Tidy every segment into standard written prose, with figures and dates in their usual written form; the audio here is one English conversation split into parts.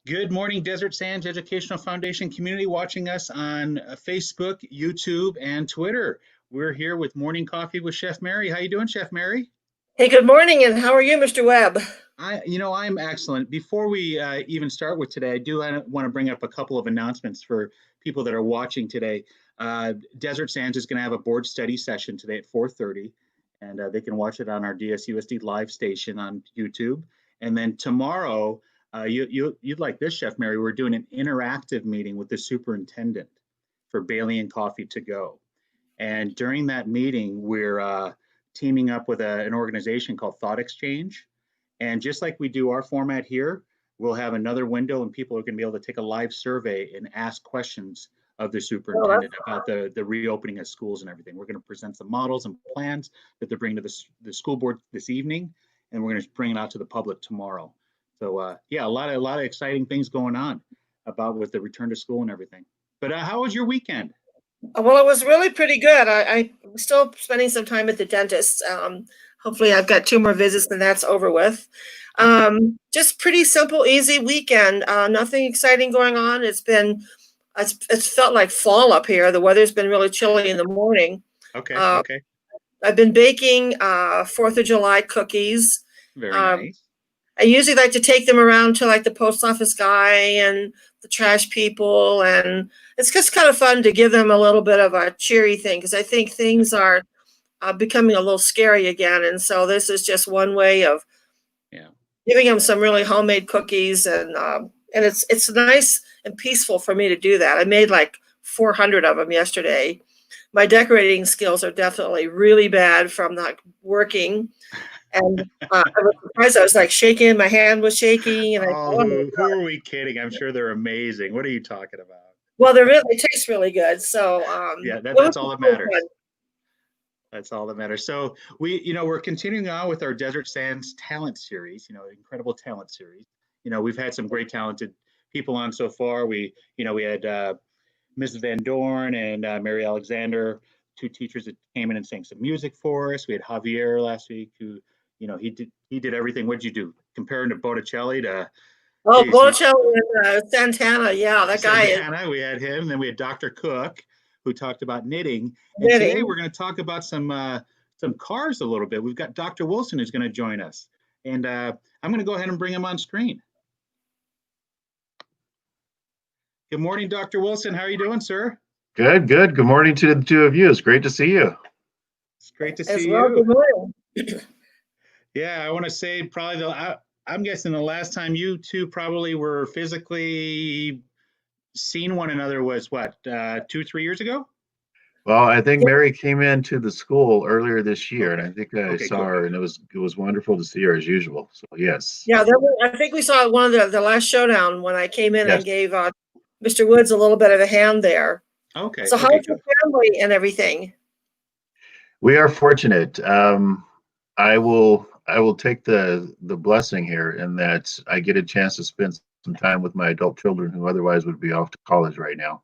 Good morning, Desert Sands Educational Foundation community watching us on Facebook, YouTube, and Twitter. We're here with Morning Coffee with Chef Mary. How you doing, Chef Mary? Hey, good morning, and how are you, Mr. Webb? I'm excellent. Before we even start with today, I do want to bring up a couple of announcements for people that are watching today. Desert Sands is going to have a board study session today at 4:30, and they can watch it on our DSUSD live station on YouTube. And then tomorrow, you'd like this, Chef Mary. We're doing an interactive meeting with the superintendent for Bailey and Coffee to Go. And during that meeting, we're teaming up with an organization called Thought Exchange. And just like we do our format here, we'll have another window and people are going to be able to take a live survey and ask questions of the superintendent about the reopening of schools and everything. We're going to present some models and plans that they're bringing to the school board this evening, and we're going to bring it out to the public tomorrow. So yeah, a lot of exciting things going on about with the return to school and everything. But how was your weekend? Well, it was really pretty good. I'm still spending some time at the dentist. Hopefully, I've got 2 more visits, and that's over with. Just pretty simple, easy weekend. Nothing exciting going on. It's felt like fall up here. The weather's been really chilly in the morning. Okay, Uh, okay, I've been baking 4th of July cookies. very Um, nice. I usually like to take them around to like the post office guy and the trash people, and it's just kind of fun to give them a little bit of a cheery thing because I think things are becoming a little scary again, and so this is just one way of Yeah. giving them some really homemade cookies, and it's nice and peaceful for me to do that. I made like 400 of them yesterday. My decorating skills are definitely really bad from not working. And I was surprised. I was like shaking. My hand was shaking, and I thought, Oh, oh my who god. are we kidding? I'm sure they're amazing. What are you talking about? Well, they taste really good. So Yeah, it was that's all that really matters. fun. That's all that matters. So we're continuing on with our Desert Sands talent series, incredible talent series. We've had some great talented people on so far. We had Mrs. Van Dorn and Mary Alexander, 2 teachers that came in and sang some music for us. We had Javier last week who, he did everything. What'd you do? Comparing to Botticelli to, Oh, geez, Botticelli and Santana. Yeah, that guy is Santana, we had him. Then we had Dr. Cook, who talked about knitting. And today knitting. we're going to talk about some cars a little bit. We've got Dr. Wilson who's going to join us, and I'm going to go ahead and bring him on screen. Good morning, Dr. Wilson. How are you doing, sir? Good, good. Good morning to the 2 of you. It's great to see you. It's great to As see well. you. Good morning. Yeah, I want to say probably I'm guessing the last time you two probably were physically seen one another was what, 2, 3 years ago? Well, I think Yeah, Mary came into the school earlier this year, and Okay. I think I Okay, saw good. her, and it was wonderful to see her as usual. So yes, yeah. I think we saw one of the last showdown when I came in yes, and gave Mr. Woods a little bit of a hand there. Okay, So okay, how's your good. family and everything? we are fortunate. I will take the blessing here in that I get a chance to spend some time with my adult children who otherwise would be off to college right now.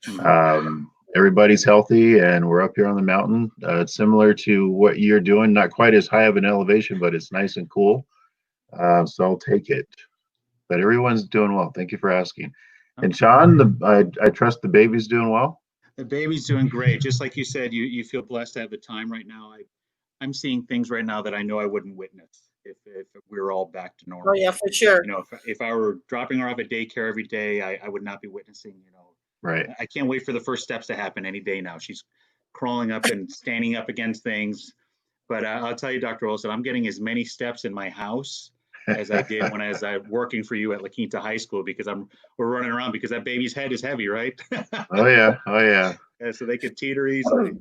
Mhm. Everybody's healthy, and we're up here on the mountain. It's similar to what you're doing, not quite as high of an elevation, but it's nice and cool. So I'll take it. But everyone's doing well. Thank you for asking. And Okay. Sean, I trust the baby's doing well. The baby's doing great. Just like you said, you feel blessed to have the time right now. I'm seeing things right now that I know I wouldn't witness if we were all back to Oh normal. yeah, for sure. If I were dropping her off at daycare every day, I would not be witnessing, Right. I can't wait for the first steps to happen any day now. She's crawling up and standing up against things. But I'll tell you, Dr. Olson, I'm getting as many steps in my house as I did when I was working for you at La Quinta High School because we're running around because that baby's head is heavy, right? Oh yeah. Oh yeah. Yeah, so they could teeter easily.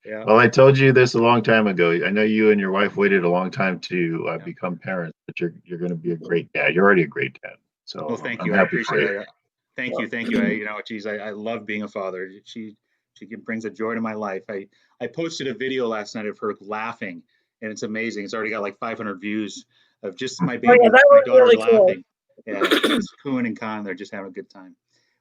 Yeah. Well, I told you this a long time ago. I know you and your wife waited a long time to Yeah. become parents, but you're going to be a great dad. You're already a great dad. So Well, thank I'm you. I happy for appreciate you. it. Thank you. Thank you. Geez, I love being a father. She brings a joy to my life. I posted a video last night of her laughing, and it's amazing. It's already got like 500 views of just my Oh yeah, baby, that my was daughter really cool. laughing. Yeah, just cooing and con. They're just having a good time.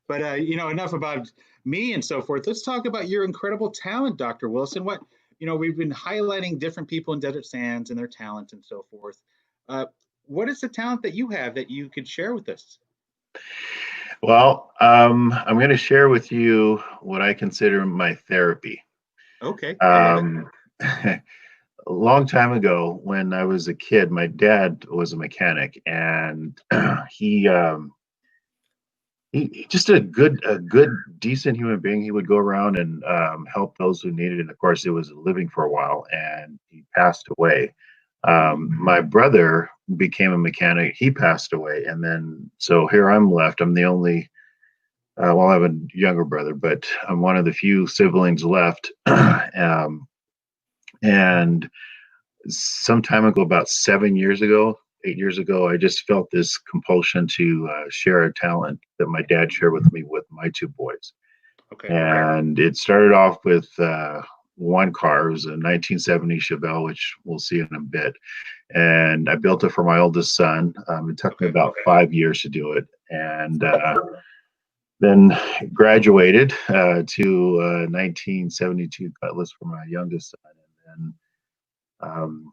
But enough about me and so forth. Let's talk about your incredible talent, Dr. Wilson. We've been highlighting different people in Desert Sands and their talent and so forth. Uh, what is the talent that you have that you could share with us? Well, I'm going to share with you what I consider my therapy. Okay, I love it. A long time ago, when I was a kid, my dad was a mechanic, and he just a good, decent human being. He would go around and help those who needed it. And of course, it was living for a while, and he passed away. My brother became a mechanic. He passed away, and then so here I'm left. I'm the only. Well, I have a younger brother, but I'm one of the few siblings left. And some time ago, about 7 years ago, 8 years ago, I just felt this compulsion to share a talent that my dad shared with me with my two boys. Okay. And it started off with one car. It was a 1970 Chevelle, which we'll see in a bit. And I built it for my oldest son. It took me about 5 years to do it. And then graduated to 1972 Cutlass for my youngest son. And then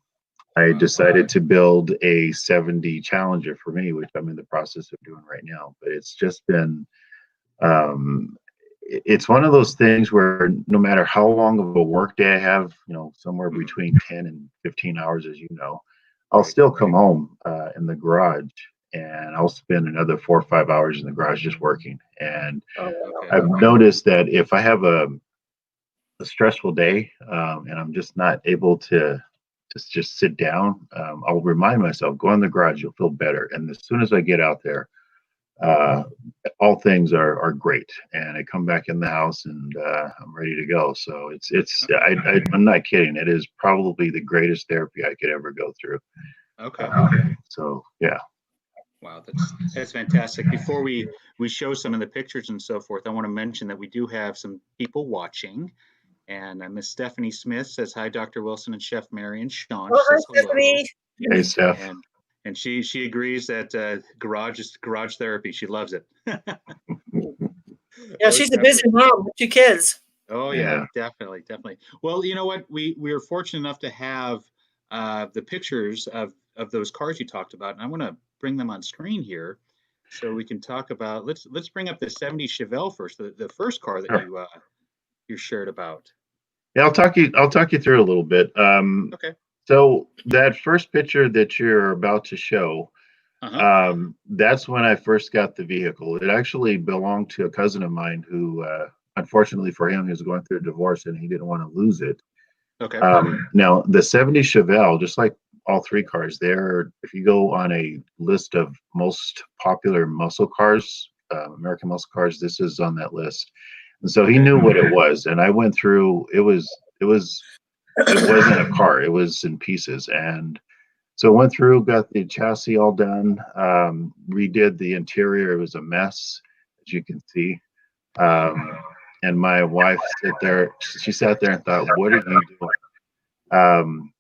I decided to build a 70 Challenger for me, which I'm in the process of doing right now. But it's just been, it's one of those things where no matter how long of a work day I have, somewhere between 10 and 15 hours, as you know, I'll still come home in the garage and I'll spend another 4 or 5 hours in the garage just working. And I've noticed that if I have a stressful day and I'm just not able to just sit down, I'll remind myself, go in the garage, you'll feel better. And as soon as I get out there, all things are great. And I come back in the house and I'm ready to go. So I'm not kidding. It is probably the greatest therapy I could ever go through. Okay. So yeah. Wow, that's fantastic. Before we show some of the pictures and so forth, I want to mention that we do have some people watching. And Miss Stephanie Smith says, hi, Dr. Wilson and Chef Mary and Sean. Oh, She says hi, Stephanie. Hey, Steph. And she agrees that garage is garage therapy. She loves it. Yeah, she's a busy mom with 2 kids. Oh yeah, definitely. Well, you know what? We were fortunate enough to have the pictures of those cars you talked about, and I want to bring them on screen here so we can talk about. Let's bring up the 70 Chevelle first, the first car that you shared about. Yeah, I'll talk you through a little bit. Okay. So that first picture that you're about to show, that's when I first got the vehicle. It actually belonged to a cousin of mine who, unfortunately for him, he was going through a divorce and he didn't want to lose it. Okay. Now, the 70 Chevelle, just like all 3 cars, if you go on a list of most popular muscle cars, American muscle cars, this is on that list. And so he knew what it was. And I went through, it wasn't a car, it was in pieces. And so went through, got the chassis all done, redid the interior. It was a mess, as you can see. And my wife she sat there and thought, what are you doing?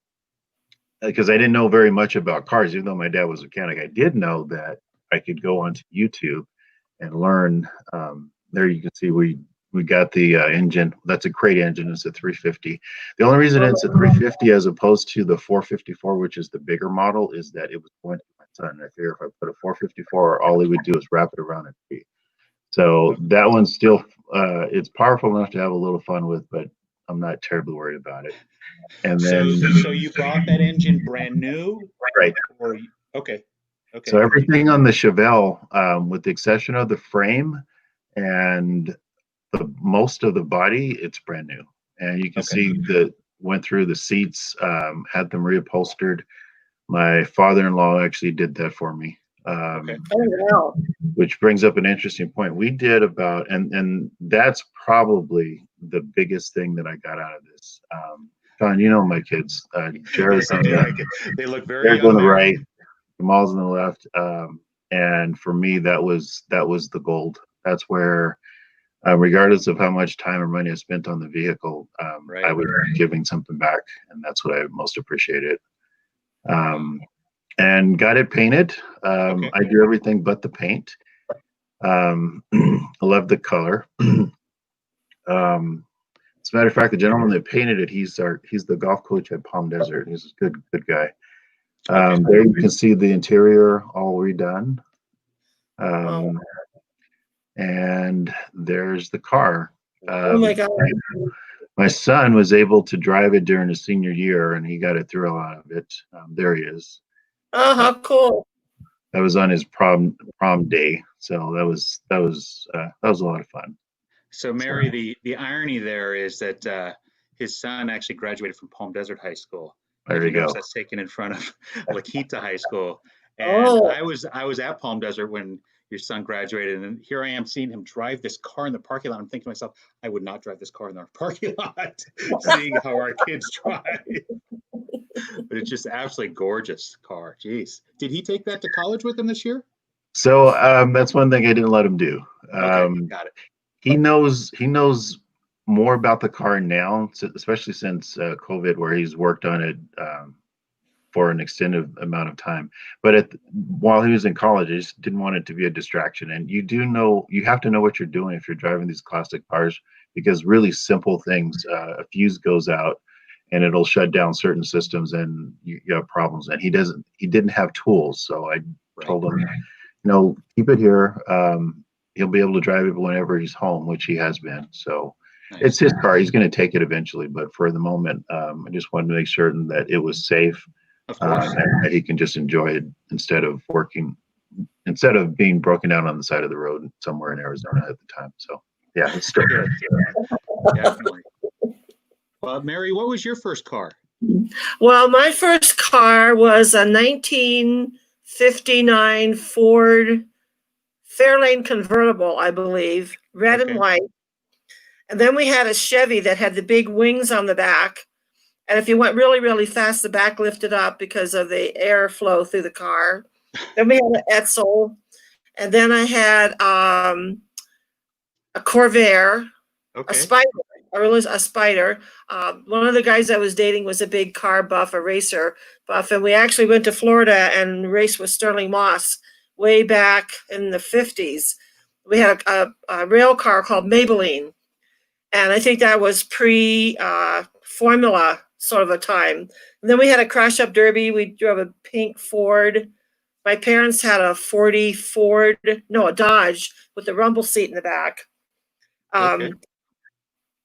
Because I didn't know very much about cars, even though my dad was a mechanic. I did know that I could go onto YouTube and learn. There you can see we got the engine. That's a crate engine. It's a 350. The only reason it's a 350 as opposed to the 454, which is the bigger model, is that it was going to my son. I figure if I put a 454, all he would do is wrap it around a tree. So that one's still, it's powerful enough to have a little fun with, but I'm not terribly worried about it. And then, so you bought that engine brand new, right? Okay. So everything on the Chevelle, with the exception of the frame and most of the body, it's brand new. And you can see that went through the seats, had them reupholstered. My father-in-law actually did that for me. Which brings up an interesting point. We did about, and that's probably the biggest thing that I got out of this. John, you know my kids. Jared's on they look very young on the right, Jamal's on the left. And for me, that was the gold. That's where, regardless of how much time or money I spent on the vehicle, I was giving something back, and that's what I most appreciated. And got it painted. I do everything but the paint. I love the color. As a matter of fact, the gentleman that painted it, he's the golf coach at Palm Desert. He's a good guy. There you can see the interior all redone. Oh, Um, and there's the car. oh my God. My son was able to drive it during his senior year, and he got a thrill out of it. There he is. Oh, how cool. That was on his prom day, so that was a lot of fun. So Mary, the irony there is that his son actually graduated from Palm Desert High School. There If you you notice, go. that's taken in front of La Quinta High School. And Oh, I was at Palm Desert when your son graduated, and here I am seeing him drive this car in the parking lot. I'm thinking to myself, I would not drive this car in our parking lot, seeing how our kids drive. But it's just absolutely gorgeous car. Jeez. Did he take that to college with him this year? So that's one thing I didn't let him do. Okay, got it. He knows more about the car now, especially since COVID, where he's worked on it for an extended amount of time. But while he was in college, I just didn't want it to be a distraction. And you have to know what you're doing if you're driving these classic cars, because really simple things, a fuse goes out and it'll shut down certain systems, and you have problems. And he didn't have tools, so I told him, keep it here. He'll be able to drive it whenever he's home, which he has been. So Nice. it's his car. He's going to take it eventually, but for the moment, I just wanted to make certain that it was safe. Of course. And that he can just enjoy it instead of being broken down on the side of the road somewhere in Arizona at the time. So yeah, it's still good. Definitely. Well, Mary, what was your first car? well, my first car was a 1959 Ford Fairlane convertible, I believe, red Okay. and white. And then we had a Chevy that had the big wings on the back. And if you went really, really fast, the back lifted up because of the airflow through the car. Then we had an Edsel. And then I had a Corvair, Okay. a Spider. One of the guys I was dating was a big car buff, a racer buff. And we actually went to Florida and raced with Sterling Moss way back in the 50s. We had a rail car called Maybelline. And I think that was pre-Formula sort of a time. And then we had a crash up derby. We drove a pink Ford. My parents had a a Dodge with a rumble seat in the back. Okay.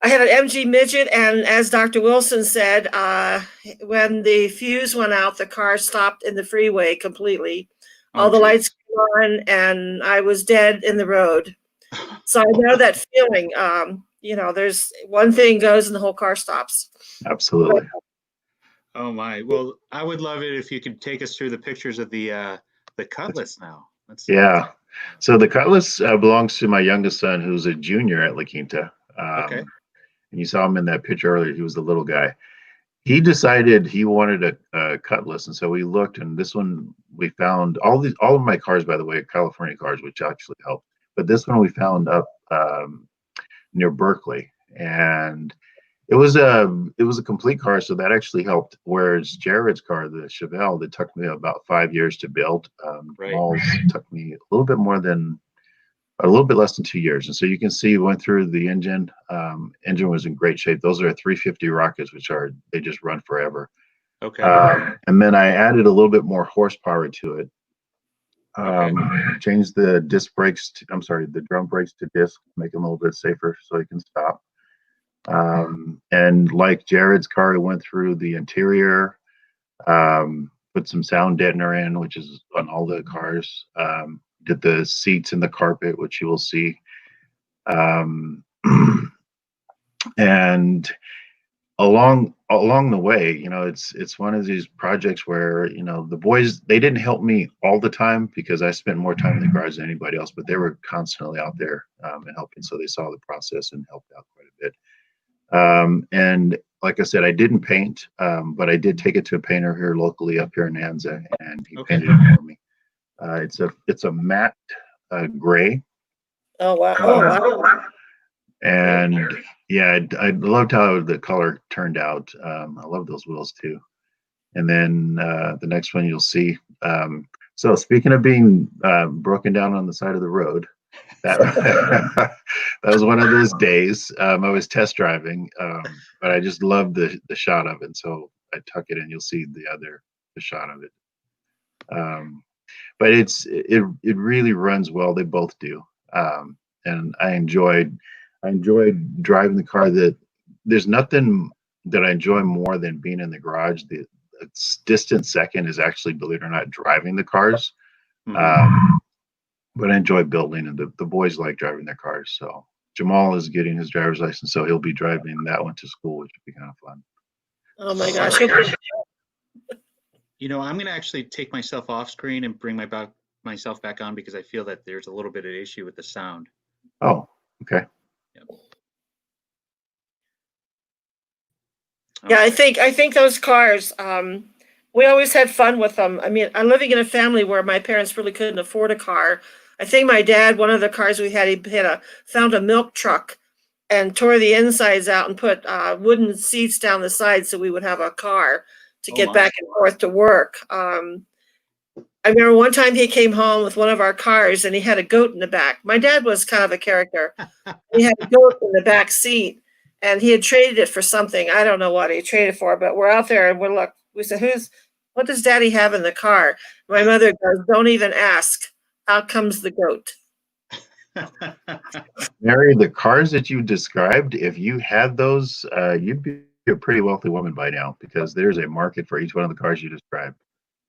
I had an MG Midget, and as Dr. Wilson said, when the fuse went out, the car stopped in the freeway completely. All the lights came on, and I was dead in the road. So I know that feeling. There's one thing goes and the whole car stops. Absolutely. Oh my. Well, I would love it if you could take us through the pictures of the Cutlass now. Let's see. Yeah. So the Cutlass belongs to my youngest son, who's a junior at La Quinta. Okay. And you saw him in that picture earlier. He was the little guy. He decided he wanted a Cutlass, and so we looked, and this one we found. All of my cars, by the way, are California cars, which actually helped. But this one we found up near Berkeley, and it was a complete car, so that actually helped. Whereas Jared's car, the Chevelle, that took me about 5 years to build, Jamal's took me a little bit less than 2 years. And so you can see, went through the engine. Engine was in great shape. Those are 350 rockets, they just run forever. Okay. And then I added a little bit more horsepower to it. Changed the the drum brakes to disc, make them a little bit safer so it can stop. And like Jared's car, it went through the interior, put some sound deadener in, which is on all the cars. Did the seats and the carpet, which you will see. And along the way, it's one of these projects where, the boys, they didn't help me all the time because I spent more time in the garage than anybody else, but they were constantly out there and helping. So they saw the process and helped out quite a bit. And like I said, I didn't paint, but I did take it to a painter here locally up here in Anza, and he painted it for me. It's a matte gray. Oh wow! Wow! And yeah, I loved how the color turned out. I love those wheels too. And then the next one you'll see. So speaking of being broken down on the side of the road, that that was one of those days. I was test driving, but I just loved the shot of it. So I tuck it in. You'll see the shot of it. but it really runs well. They both do. And I enjoyed driving the car. That there's nothing that I enjoy more than being in the garage. The distant second is actually, believe it or not, driving the cars. But I enjoy building, and the boys like driving their cars. So Jamal is getting his driver's license, so he'll be driving that one to school, which would be kind of fun. Oh my gosh. You know, I'm going to actually take myself off screen and bring myself back on because I feel that there's a little bit of issue with the sound. Oh, okay. Yep. Yeah, I think those cars, we always had fun with them. I mean, I'm living in a family where my parents really couldn't afford a car. I think my dad, one of the cars we had, he found a milk truck and tore the insides out and put wooden seats down the side so we would have a car to get back and forth to work. I remember one time he came home with one of our cars and he had a goat in the back. My dad was kind of a character. He had a goat in the back seat and he had traded it for something. I don't know what he traded for, but we're out there and we said, what does Daddy have in the car? My mother goes, don't even ask. Out comes the goat. Mary, the cars that you described, if you had those, you'd be a pretty wealthy woman by now, because there's a market for each one of the cars you described.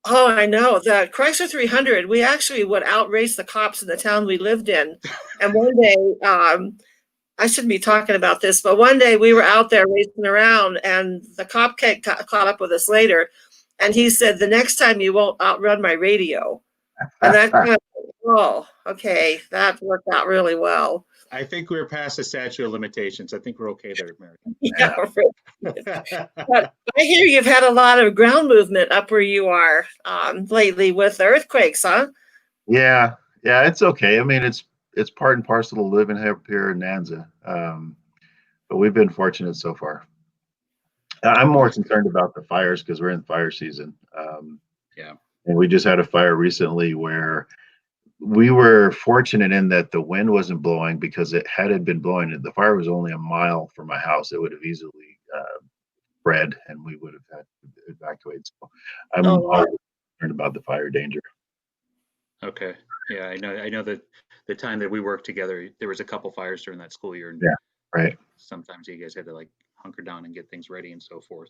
Oh, I know. The Chrysler 300, we actually would outrace the cops in the town we lived in. And one day, I shouldn't be talking about this, but one day we were out there racing around and the cop caught up with us later. And he said, the next time you won't outrun my radio. And that kind of, oh, okay, that worked out really well. I think we're past the statute of limitations. I think we're okay there, Mary. Yeah, but I hear you've had a lot of ground movement up where you are lately with the earthquakes, huh? Yeah, it's okay. I mean, it's part and parcel of living here in Nanza, but we've been fortunate so far. I'm more concerned about the fires because we're in fire season. Yeah. And we just had a fire recently where we were fortunate in that the wind wasn't blowing, because had it been blowing, the fire was only a mile from my house. It would have easily spread and we would have had to evacuate. So I'm always concerned about the fire danger. Okay. Yeah, I know that the time that we worked together, there was a couple fires during that school year. And yeah, right. Sometimes you guys had to like hunker down and get things ready and so forth.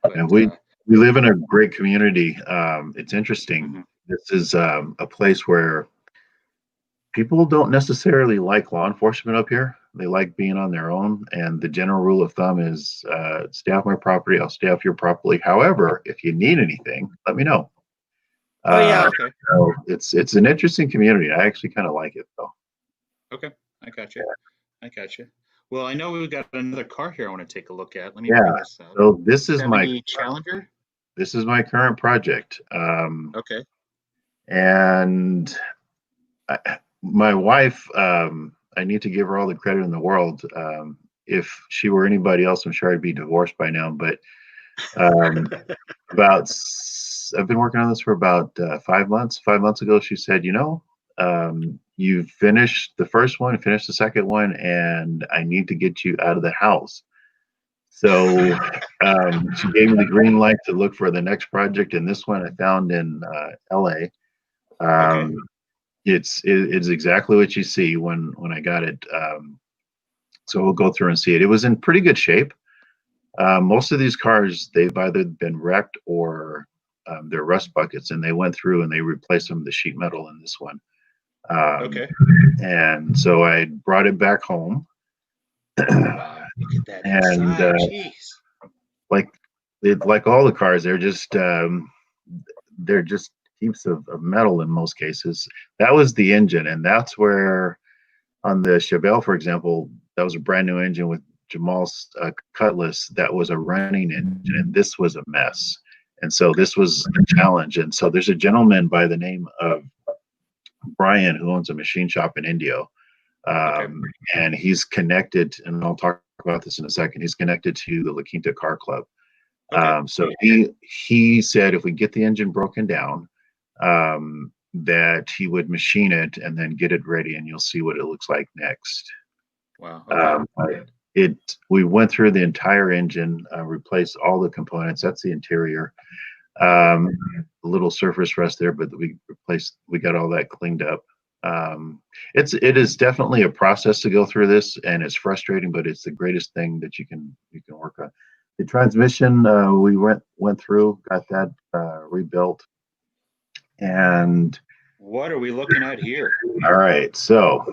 But, and we live in a great community. It's interesting. This is a place where people don't necessarily like law enforcement up here. They like being on their own. And the general rule of thumb is stay off my property. I'll stay off your property. However, if you need anything, let me know. Oh, yeah. Okay. So it's an interesting community. I actually kind of like it, though. Okay. I got you. I got you. Well, I know we've got another car here I want to take a look at. Let me bring this up. So this is my Challenger. This is my current project. Okay. And my wife, I need to give her all the credit in the world. If she were anybody else, I'm sure I'd be divorced by now. But I've been working on this for about 5 months. 5 months ago, she said, you finished the first one, finished the second one, and I need to get you out of the house. So she gave me the green light to look for the next project, and this one I found in LA. Okay. It's exactly what you see when I got it. So we'll go through and see it. It was in pretty good shape. Most of these cars, they've either been wrecked or they're rust buckets, and they went through and they replaced some of the sheet metal in this one. Okay. And so I brought it back home. Wow, look at that inside. And like all the cars, they're just heaps of metal in most cases. That was the engine, and that's where on the Chevelle, for example, that was a brand new engine with Jamal's Cutlass. That was a running engine, and this was a mess. And so this was a challenge. And so there's a gentleman by the name of Brian who owns a machine shop in Indio. And he's connected, and I'll talk about this in a second. He's connected to the La Quinta Car Club. So he said if we get the engine broken down, that he would machine it and then get it ready, and you'll see what it looks like next. Wow. We went through the entire engine, replaced all the components. That's the interior. A little surface rust there, but we got all that cleaned up. It is definitely a process to go through this, and it's frustrating, but it's the greatest thing that you can work on. The transmission, we went through, got that rebuilt, and what are we looking at here? all right, so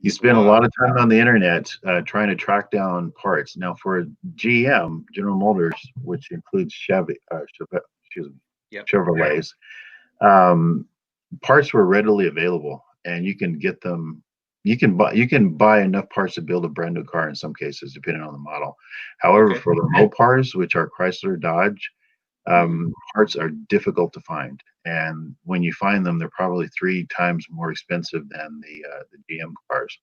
you spend a lot of time on the internet trying to track down parts. Now, for GM, General Motors, which includes Chevrolets, parts were readily available, and you can get them. You can buy enough parts to build a brand new car in some cases, depending on the model. However, for the Mopars, which are Chrysler, Dodge, parts are difficult to find, and when you find them, they're probably 3 times more expensive than the GM cars.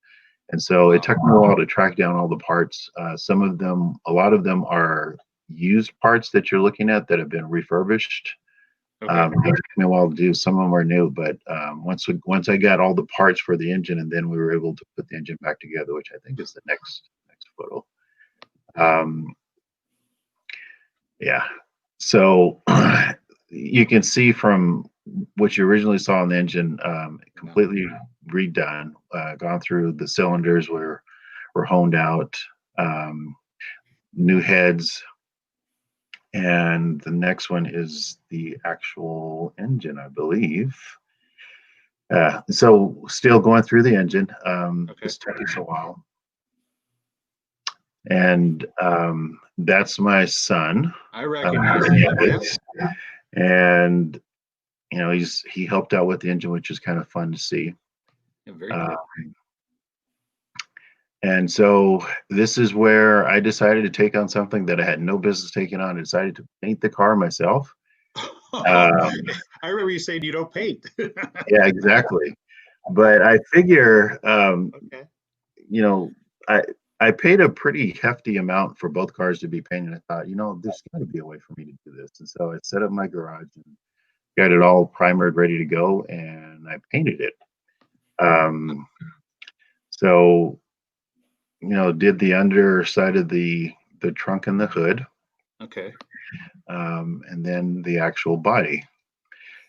And so it took me a while to track down all the parts. Some of them, a lot of them are used parts that you're looking at that have been refurbished. It took me a while to do. Some of them are new, but once I got all the parts for the engine, and then we were able to put the engine back together, which I think is the next photo. Yeah. So you can see from what you originally saw on the engine, completely redone, gone through. The cylinders were honed out, new heads, and the next one is the actual engine, I believe. So still going through the engine. This took us a while. And that's my son. I recognize it. And he helped out with the engine, which is kind of fun to see. Yeah, very cool. And so this is where I decided to take on something that I had no business taking on. I decided to paint the car myself. I remember you saying you don't paint. Yeah, exactly. But I figure, I paid a pretty hefty amount for both cars to be painted. I thought, there's got to be a way for me to do this. And so I set up my garage and got it all primered, ready to go, and I painted it. So, did the underside of the trunk and the hood. Okay. And then the actual body.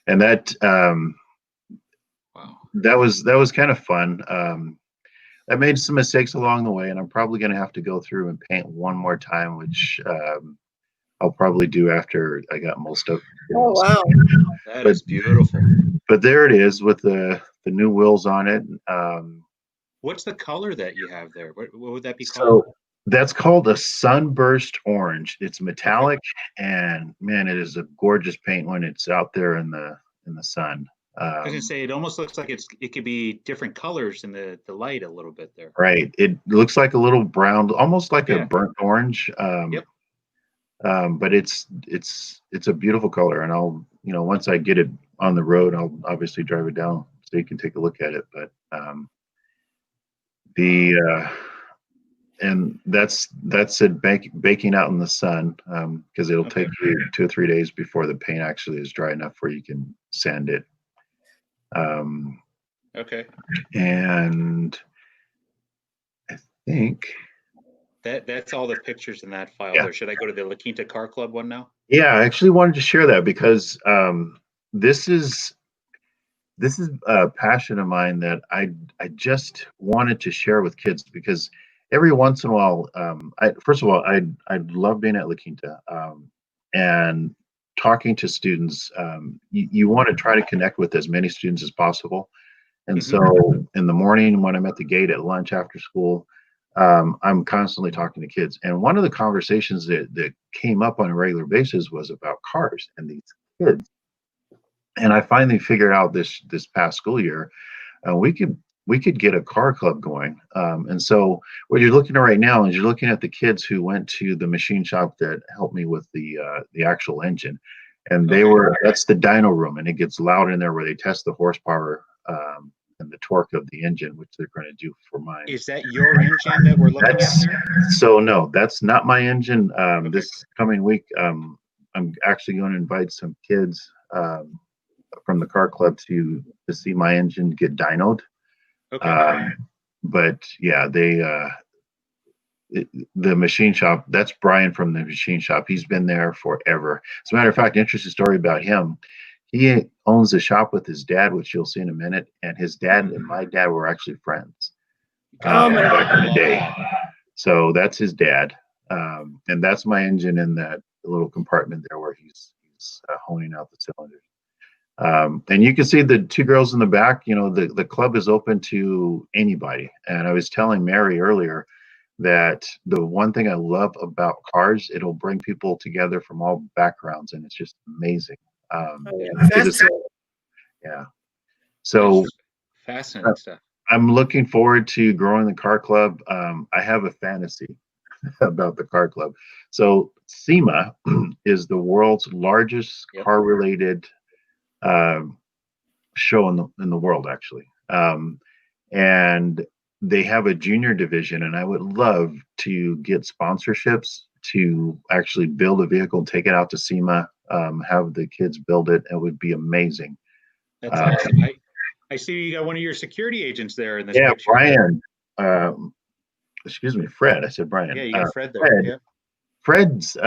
And that that was kind of fun. I made some mistakes along the way, and I'm probably going to have to go through and paint one more time, which I'll probably do after I got most of. Oh wow, that is beautiful. But there it is with the new wheels on it. What's the color that you have there? What would that be called? So that's called a sunburst orange. It's metallic, and man, it is a gorgeous paint when it's out there in the sun. I was gonna say, it almost looks like it could be different colors in the light a little bit there. Right. It looks like a little brown, almost like a burnt orange. But it's a beautiful color, and I'll once I get it on the road, I'll obviously drive it down so you can take a look at it. But and that's it baking out in the sun, because it'll take you 2 or 3 days before the paint actually is dry enough where you can sand it. And I think that's all the pictures in that file there. Should I go to the La Quinta Car Club one now? Yeah, I actually wanted to share that because this is a passion of mine that I just wanted to share with kids, because every once in a while, first of all, I love being at La Quinta, and talking to students. You want to try to connect with as many students as possible. And so in the morning when I'm at the gate, at lunch, after school, I'm constantly talking to kids. And one of the conversations that came up on a regular basis was about cars and these kids. And I finally figured out this past school year, we could get a car club going. And so what you're looking at right now is you're looking at the kids who went to the machine shop that helped me with the actual engine. And that's the dyno room, and it gets loud in there where they test the horsepower and the torque of the engine, which they're going to do for mine. Is that your engine that we're looking at there? So no, that's not my engine. This coming week, I'm actually going to invite some kids from the car club to see my engine get dynoed. But yeah, the machine shop, that's Brian from the machine shop. He's been there forever. As a matter of fact, interesting story about him. He owns a shop with his dad, which you'll see in a minute. And his dad and my dad were actually friends back in the day. So that's his dad. And that's my engine in that little compartment there where he's honing out the cylinders. And you can see the two girls in the back. You know, the club is open to anybody. And I was telling Mary earlier that the one thing I love about cars, it'll bring people together from all backgrounds, and it's just amazing. Yeah. So fascinating stuff. I'm looking forward to growing the car club. I have a fantasy about the car club. So SEMA is the world's largest car-related show in the world, actually. And they have a junior division, and I would love to get sponsorships to actually build a vehicle and take it out to SEMA, have the kids build it. It would be amazing. That's awesome. I see you got one of your security agents there in this picture. Brian. Excuse me, Fred. I said Brian. Yeah, you got Fred there. Fred's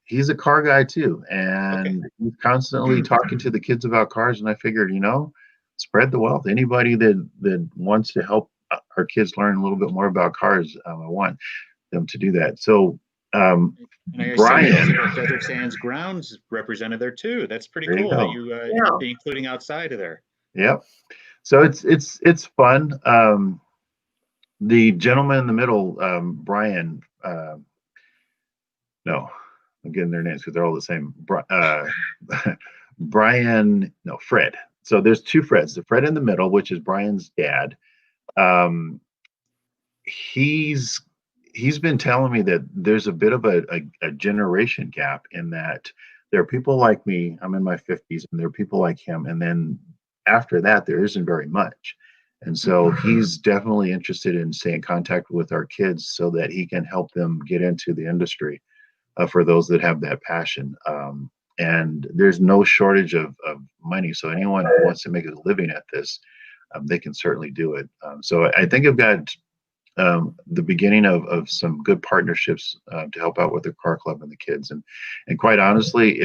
he's a car guy too, and he's constantly talking to the kids about cars. And I figured, spread the wealth. Anybody that wants to help our kids learn a little bit more about cars, I want them to do that. So Brian, Desert Sands Grounds represented there too. That's pretty cool that you including outside of there. Yep. So it's fun. The gentleman in the middle, Brian. No, I'm getting their names because they're all the same. Fred. So there's two Freds. The Fred in the middle, which is Brian's dad. He's been telling me that there's a bit of a generation gap in that there are people like me, I'm in my 50s, and there are people like him. And then after that, there isn't very much. And so he's definitely interested in staying in contact with our kids so that he can help them get into the industry for those that have that passion. And there's no shortage of money. So anyone who wants to make a living at this, they can certainly do it. So I think I've got the beginning of some good partnerships to help out with the car club and the kids. And quite honestly,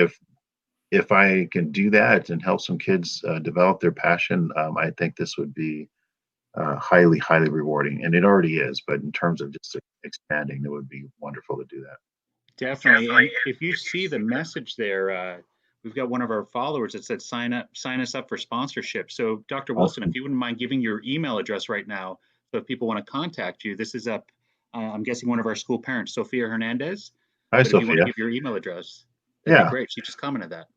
if I can do that and help some kids develop their passion, I think this would be highly, highly rewarding. And it already is, but in terms of just expanding, it would be wonderful to do that. Definitely. And if you see the message there, we've got one of our followers that said, sign us up for sponsorship. So Dr. Wilson, if you wouldn't mind giving your email address right now, so if people want to contact you, this is I'm guessing one of our school parents, Sophia Hernandez. Hi, Sophia. If you want to give your email address, that'd be great. She just commented that.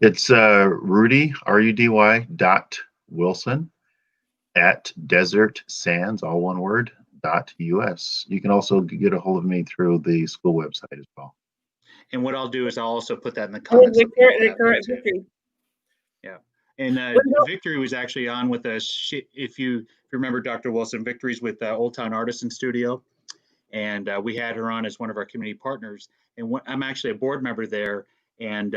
It's Rudy, RUDY .Wilson at Desert Sands, all one word, .US. You can also get a hold of me through the school website as well. And what I'll do is I'll also put that in the comments. Victory. Yeah. And Victory was actually on with us. If you remember Dr. Wilson, Victory's with Old Town Artisan Studio. And we had her on as one of our community partners. And I'm actually a board member there. And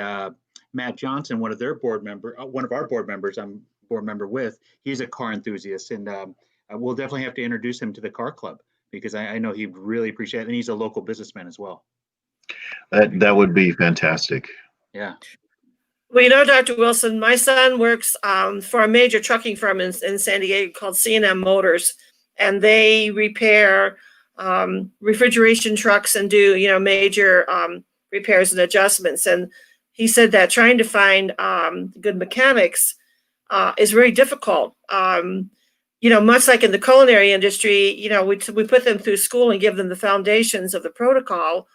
Matt Johnson, one of our board members, I'm board member with, he's a car enthusiast. And we'll definitely have to introduce him to the car club because I know he'd really appreciate it. And he's a local businessman as well. That would be fantastic. Yeah. Well, Dr. Wilson, my son works for a major trucking firm in San Diego called C&M Motors, and they repair refrigeration trucks and do, major repairs and adjustments. And he said that trying to find good mechanics is very difficult. Much like in the culinary industry, we put them through school and give them the foundations of the protocol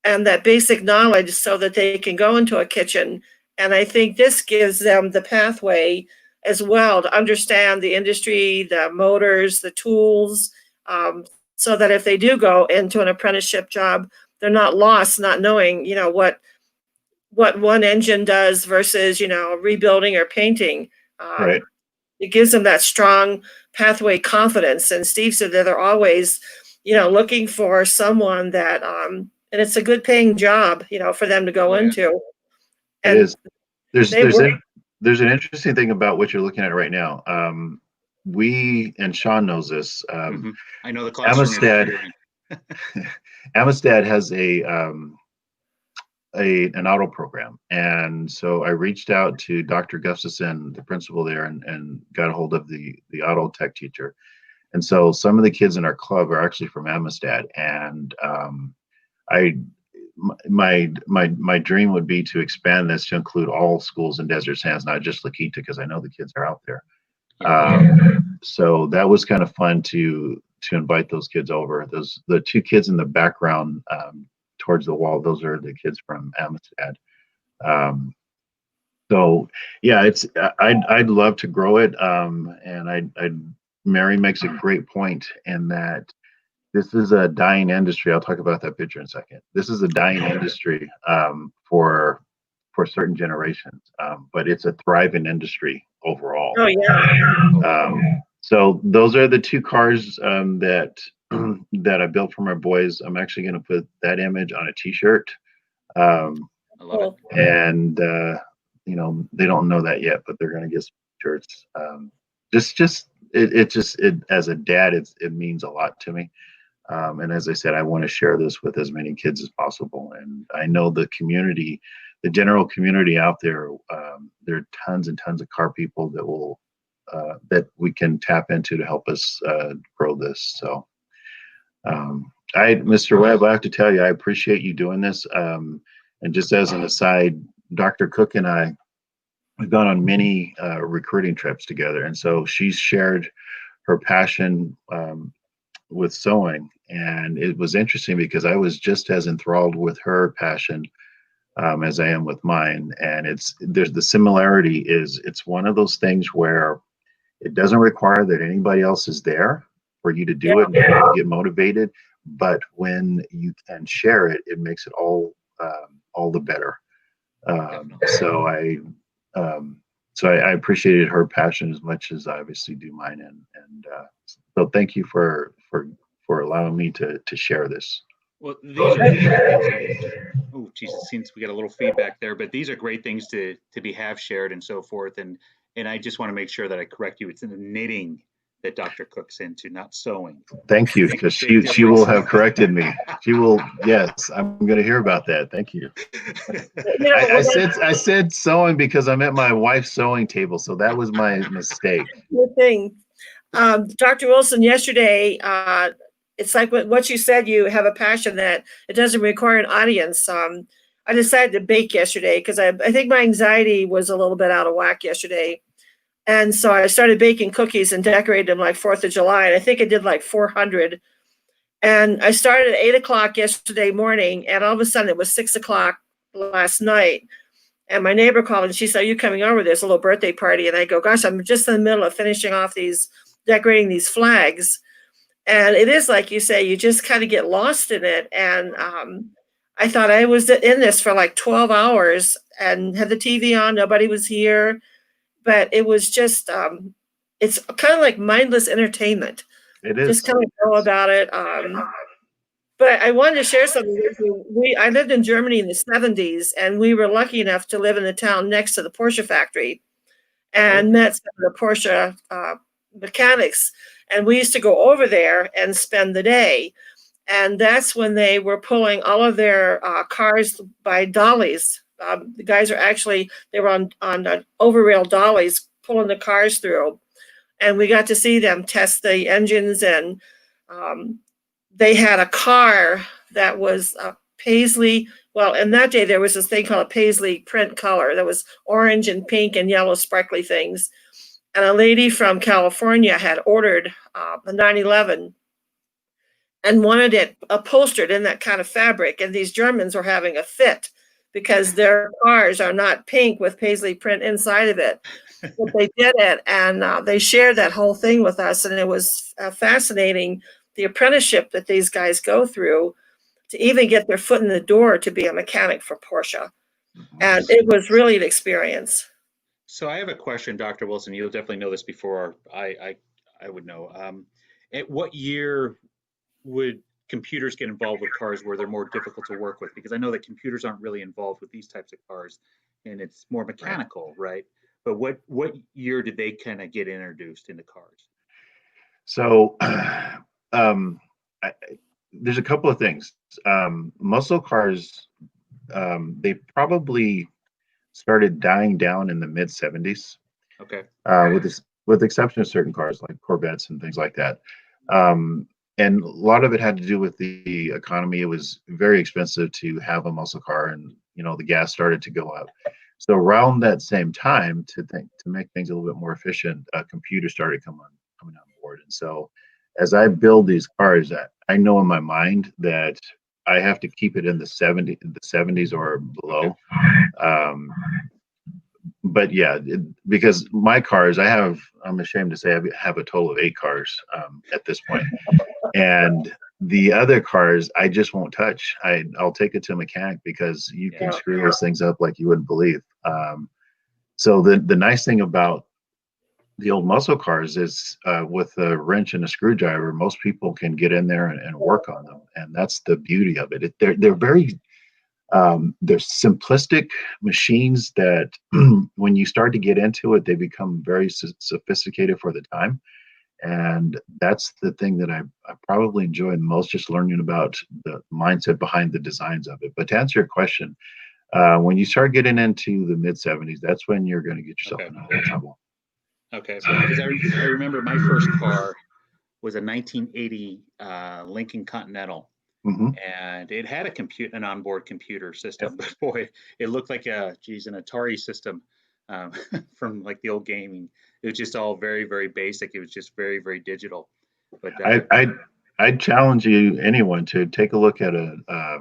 and that basic knowledge so that they can go into a kitchen. And I think this gives them the pathway as well to understand the industry, the motors, the tools, so that if they do go into an apprenticeship job, they're not lost, not knowing, what one engine does versus, rebuilding or painting. Right. It gives them that strong pathway confidence. And Steve said that they're always, looking for someone that, and it's a good paying job, for them to go into. And it is. There's an interesting thing about what you're looking at right now. We, and Sean knows this. I know the classroom. Amistad has an auto program, and so I reached out to Dr. Gustafson, the principal there, and got a hold of the auto tech teacher. And so some of the kids in our club are actually from Amistad, and I my dream would be to expand this to include all schools in Desert Sands, not just La Quinta, because I know the kids are out there. So that was kind of fun to invite those kids over. The two kids in the background towards the wall, those are the kids from Amistad. So yeah, I'd love to grow it, and Mary makes a great point in that this is a dying industry. I'll talk about that picture in a second. This is a dying industry for certain generations, but it's a thriving industry overall. Oh yeah. So those are the two cars that that I built for my boys. I'm actually going to put that image on a T-shirt, I love it. and you know, they don't know that yet, but they're going to get some shirts. It as a dad, it means a lot to me. And as I said, I want to share this with as many kids as possible. And I know the community, the general community out there, there are tons and tons of car people that will that we can tap into to help us grow this. So, Mr. Webb, I have to tell you, I appreciate you doing this. And just as an aside, Dr. Cook and I have gone on many recruiting trips together, and so she's shared her passion with sewing, and it was interesting because I was just as enthralled with her passion as I am with mine. And there's the similarity is it's one of those things where it doesn't require that anybody else is there for you to do it and get motivated, but when you can share it, it makes it all the better. So I appreciated her passion as much as I obviously do mine, and so thank you for allowing me to share this. Well, these are, oh, Jesus, since we got a little feedback there, but these are great things to have shared and so forth. And I just want to make sure that I correct you. It's in the knitting that Dr. Cook's into, not sewing. Thank you, because she will have corrected me. She will. Yes, I'm going to hear about that. Thank you. I said sewing because I'm at my wife's sewing table, so that was my mistake. Good thing. Dr. Wilson, yesterday, it's like what you said, you have a passion that it doesn't require an audience. I decided to bake yesterday because I think my anxiety was a little bit out of whack yesterday. And so I started baking cookies and decorated them like 4th of July. And I think I did like 400. And I started at 8 o'clock yesterday morning. And all of a sudden it was 6 o'clock last night. And my neighbor called and she said, "Are you coming over? There's a little birthday party." And I go, "Gosh, I'm just in the middle of finishing off decorating these flags." And it is like you say, you just kind of get lost in it. And I thought I was in this for like 12 hours and had the TV on. Nobody was here. But it was just, it's kind of like mindless entertainment. It is. Just kind of go about it. But I wanted to share something with you. I lived in Germany in the 70s, and we were lucky enough to live in the town next to the Porsche factory and met some of the Porsche mechanics. And we used to go over there and spend the day. And that's when they were pulling all of their cars by dollies. The guys they were on over-rail dollies pulling the cars through. And we got to see them test the engines. And they had a car that was paisley. Well, in that day, there was this thing called a paisley print color that was orange and pink and yellow sparkly things. And a lady from California had ordered a 911 and wanted it upholstered in that kind of fabric. And these Germans were having a fit because their cars are not pink with paisley print inside of it. But they did it, and they shared that whole thing with us. And it was fascinating, the apprenticeship that these guys go through to even get their foot in the door to be a mechanic for Porsche. And it was really an experience. So I have a question, Dr. Wilson. You'll definitely know this before I would know. At what year would computers get involved with cars where they're more difficult to work with? Because I know that computers aren't really involved with these types of cars, and it's more mechanical, right? But what year did they kind of get introduced into cars? So there's a couple of things. Muscle cars, they probably started dying down in the mid 70s. Okay. With the exception of certain cars like Corvettes and things like that. And a lot of it had to do with the economy. It was very expensive to have a muscle car, and the gas started to go up. So around that same time, to make things a little bit more efficient, computers started coming on board. And so as I build these cars, I know in my mind that I have to keep it in the 70s or below. But yeah, because my cars, I'm ashamed to say I have a total of 8 cars at this point. And the other cars, I just won't touch. I'll take it to a mechanic because you can screw those things up like you wouldn't believe. So the nice thing about the old muscle cars is with a wrench and a screwdriver, most people can get in there and work on them. And that's the beauty of it. They're very they're simplistic machines that when you start to get into it, they become very sophisticated for the time. And that's the thing that I probably enjoy the most, just learning about the mindset behind the designs of it. But to answer your question, when you start getting into the mid 70s, that's when you're going to get yourself in a little trouble. Okay, because I remember my first car was a 1980 Lincoln Continental. Mm-hmm. And it had an onboard computer system, but boy, it looked like an Atari system from like the old gaming. It was just all very, very basic. It was just very, very digital. But I'd challenge anyone to take a look at a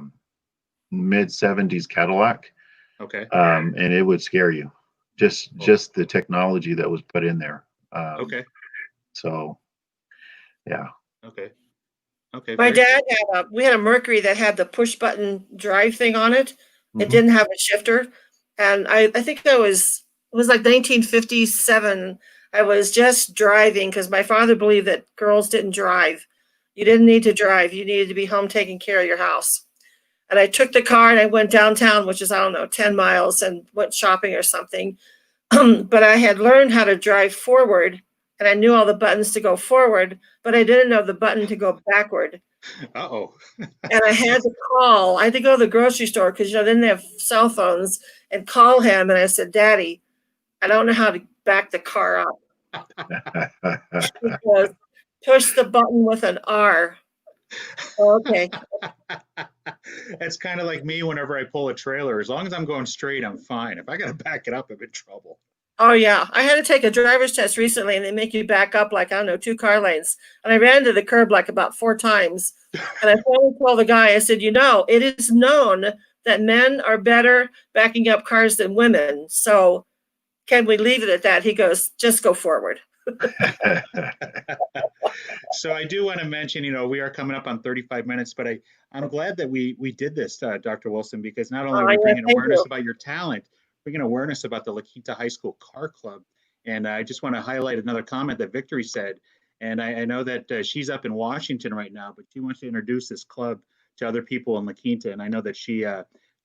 mid 70s Cadillac. Okay. And it would scare you. Just the technology that was put in there. Okay. So, yeah. Okay. Okay. My dad we had a Mercury that had the push button drive thing on it. Mm-hmm. It didn't have a shifter. And I think it was like 1957. I was just driving because my father believed that girls didn't drive. You didn't need to drive. You needed to be home taking care of your house. And I took the car and I went downtown, which is, 10 miles, and went shopping or something. But I had learned how to drive forward, and I knew all the buttons to go forward, but I didn't know the button to go backward. Uh-oh. And I had to go to the grocery store because, they didn't have cell phones, and call him. And I said, Daddy, I don't know how to back the car up. Because push the button with an R. Okay. That's kind of like me whenever I pull a trailer. As long as I'm going straight, I'm fine. If I got to back it up, I'm in trouble. Oh, yeah. I had to take a driver's test recently, and they make you back up like, 2 car lanes. And I ran to the curb like about 4 times. And I finally told the guy, I said, it is known that men are better backing up cars than women. So can we leave it at that? He goes, just go forward. So I do want to mention, we are coming up on 35 minutes, but I'm glad that we did this, Dr. Wilson, because not only are we bringing awareness about your talent, bringing awareness about the La Quinta High School Car Club. And I just want to highlight another comment that Victory said. And I know that she's up in Washington right now, but she wants to introduce this club to other people in La Quinta. And I know that she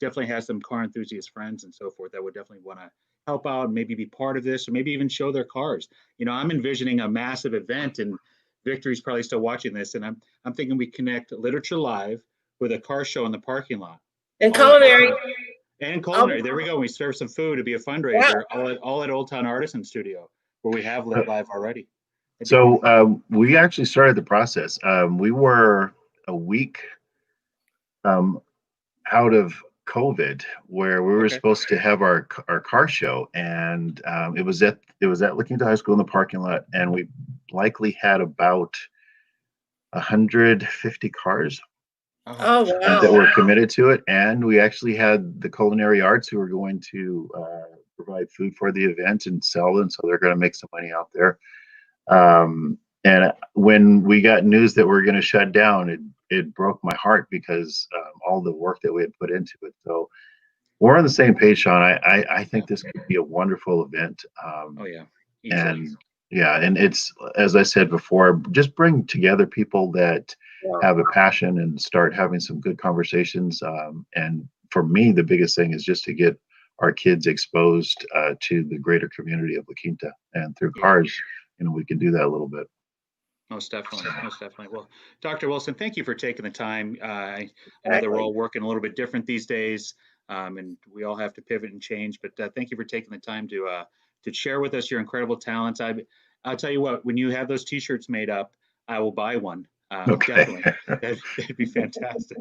definitely has some car enthusiast friends and so forth that would definitely want to help out and maybe be part of this, or maybe even show their cars. I'm envisioning a massive event, and Victory's probably still watching this, and I'm thinking we connect Literature Live with a car show in the parking lot. And culinary. And culinary. There we go. We serve some food to be a fundraiser, all at Old Town Artisan Studio, where we have Lit Live already. So we actually started the process. We were a week out of COVID, where we were supposed to have our car show, and it was at La Quinta High School in the parking lot, and we likely had about 150 cars that were committed to it. And we actually had the culinary arts who were going to provide food for the event and sell them, so they're going to make some money out there. And when we got news that we're going to shut down, it broke my heart because all the work that we had put into it. So we're on the same page, Sean. I think this could be a wonderful event. Easily. And it's, as I said before, just bring together people that have a passion and start having some good conversations. And for me, the biggest thing is just to get our kids exposed to the greater community of La Quinta, and through cars, we can do that a little bit. Most definitely, most definitely. Well, Dr. Wilson, thank you for taking the time. I know that we're Exactly. all working a little bit different these days, and we all have to pivot and change. But thank you for taking the time to share with us your incredible talents. I'll tell you what, when you have those T-shirts made up, I will buy one. Okay. Definitely, that'd be fantastic.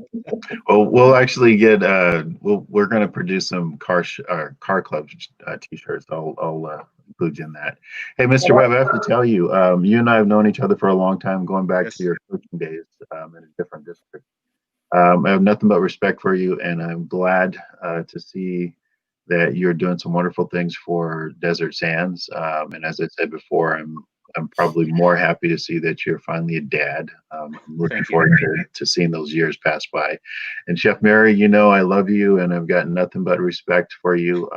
Well, we'll actually get we're going to produce some car club t-shirts. I'll include you in that. Hey, Mr. Webb, I have to tell you, you and I have known each other for a long time, going back to Yes, your coaching days in a different district. I have nothing but respect for you, and I'm glad to see that you're doing some wonderful things for Desert Sands. And as I said before, I'm probably more happy to see that you're finally a dad. I'm looking thank you. forward to seeing those years pass by. And Chef Mary, you know I love you, and I've got nothing but respect for you.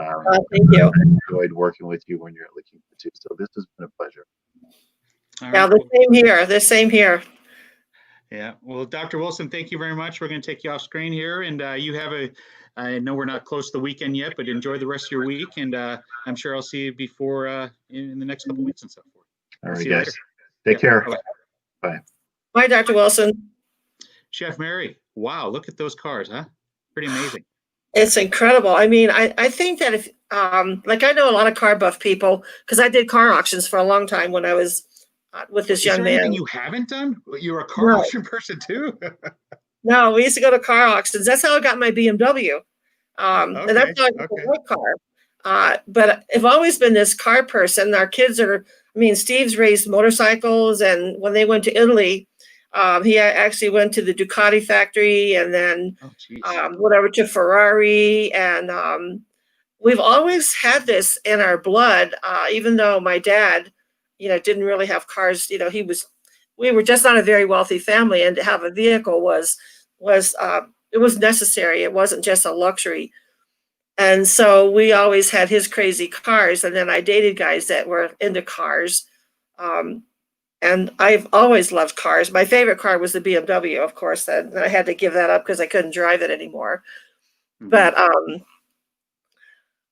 Thank you. I enjoyed working with you when you're at La Quinta too. So this has been a pleasure. All Yeah, right. the Well, same here. The same here. yeah. Well, Dr. Wilson, thank you very much. We're going to take you off screen here, and you have I know we're not close to the weekend yet, but enjoy the rest of your week, and I'm sure I'll see you before in the next couple of weeks and so forth. All We'll right, see you guys. later. Take care. Bye-bye. Bye. Bye, Dr. Wilson. Chef Mary, wow, look at those cars, huh? Pretty amazing. It's incredible. I mean, I think that if, like I know a lot of car buff people because I did car auctions for a long time when I was with this Is young there man. anything you haven't done? You're a car No, auction person too? no, we used to go to car auctions. That's how I got my BMW. And that's Okay, how I got the okay. white car. But I've always been this car person. Our kids are, I mean, Steve's raised motorcycles, and when they went to Italy, he actually went to the Ducati factory and then Oh, geez. whatever to Ferrari. And we've always had this in our blood, even though my dad, didn't really have cars. We were just not a very wealthy family, and to have a vehicle was it was necessary. It wasn't just a luxury. And so we always had his crazy cars. And then I dated guys that were into cars. Um, and I've always loved cars. My favorite car was the BMW, of course. And I had to give that up because I couldn't drive it anymore. Mhm. But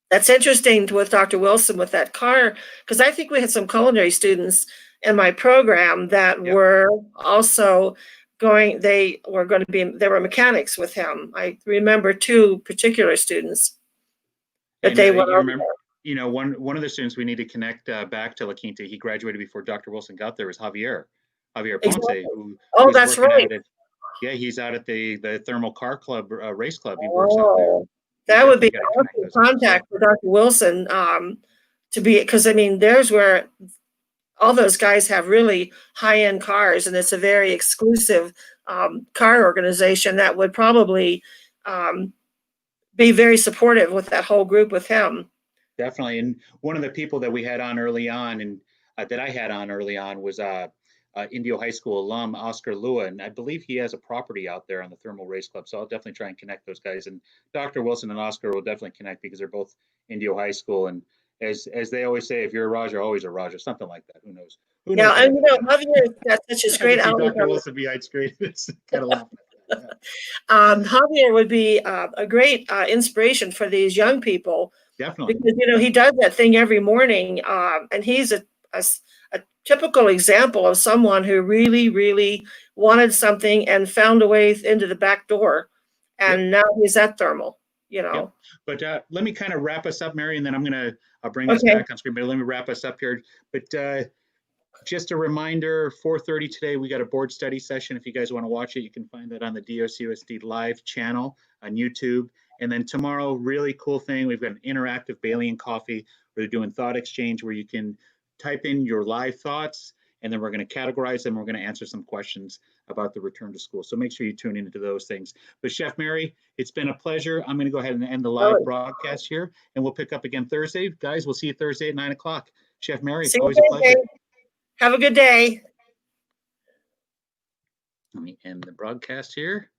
that's interesting with Dr. Wilson with that car, because I think we had some culinary students in my program that Yep. were also they were mechanics with him. I remember two particular students that And they went you over. remember, one of the students we need to connect back to La Quinta. He graduated before Dr. Wilson got there. Was Javier Ponce, Exactly. who Oh, who's that's working right. out at he's out at the Thermal Car Club race club. He works out there. Oh, We that would be definitely got to connect awesome those guys. Yeah. contact for Dr. Wilson, to be, because I mean, there's where all those guys have really high-end cars, and it's a very exclusive car organization that would probably be very supportive with that whole group with him. Definitely. And one of the people that we had on early on and that I had on early on was Indio High School alum Oscar Lua. And I believe he has a property out there on the Thermal Race Club. So I'll definitely try and connect those guys. And Dr. Wilson and Oscar will definitely connect because they're both Indio High School. And as they always say, if you're a Roger, always a Roger, something like that. Who knows? Who knows? Yeah, and Javier's got such a I great can see outlook Dr. on Wilson behind screen. It's kind of laughing. Javier would be a great inspiration for these young people Definitely. because he does that thing every morning, and he's a typical example of someone who really, really wanted something and found a way into the back door, and now he's at Thermal. Yep. But let me kind of wrap us up, Mary, and then I'll bring us back on screen. But let me wrap us up here. But just a reminder, 4:30 today, we got a board study session. If you guys want to watch it, you can find that on the DSUSD live channel on YouTube. And then tomorrow, really cool thing, we've got an interactive Bailey and Coffee where they're doing thought exchange where you can type in your live thoughts, and then we're going to categorize them. We're going to answer some questions about the return to school. So make sure you tune into those things. But Chef Mary, it's been a pleasure. I'm going to go ahead and end the live broadcast here, and we'll pick up again Thursday. Guys, we'll see you Thursday at 9 o'clock. Chef Mary, always a pleasure. Have a good day. Let me end the broadcast here.